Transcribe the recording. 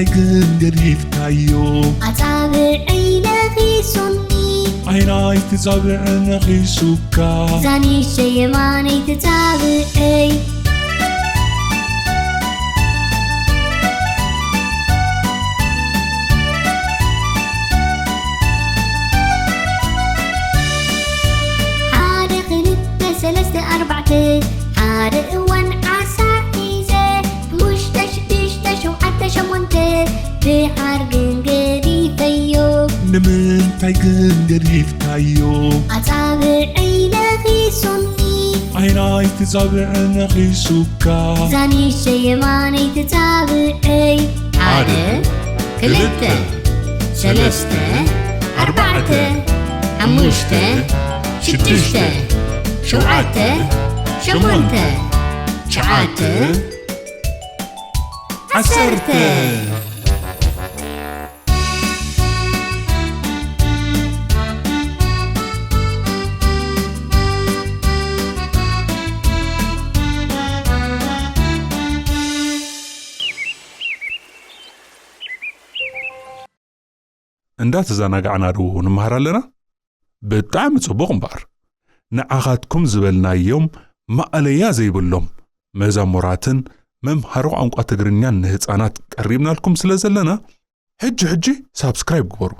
تايجن قريف تايو أتابع عينك سني عيناي تتابع نخي سوكا زاني الشيماني تتابعي حارق نت سلسة أربعة حارق وان عسى إيزة مش تش وعدة شمونتة بحرق قريف أيو نمن تايجن قريف تايو أتابع عينك سني عيناي تتابع نخي سوكا زاني الشيماني تتابعي حارق كلتة سلسة أربعة حموشتة شدشتة شوعتة شمونتة شعاتة عسرتة اندات زناقعنا رو نمهر لنا بتعم صبوغ مبار نعاقاتكم زبلنا يوم ما أليا زي بلوم مزاموراتن ممهرو عنقا تقرنيان نهتانات قريبنا لكم سلازلنا حجي سابسكرايب قبرو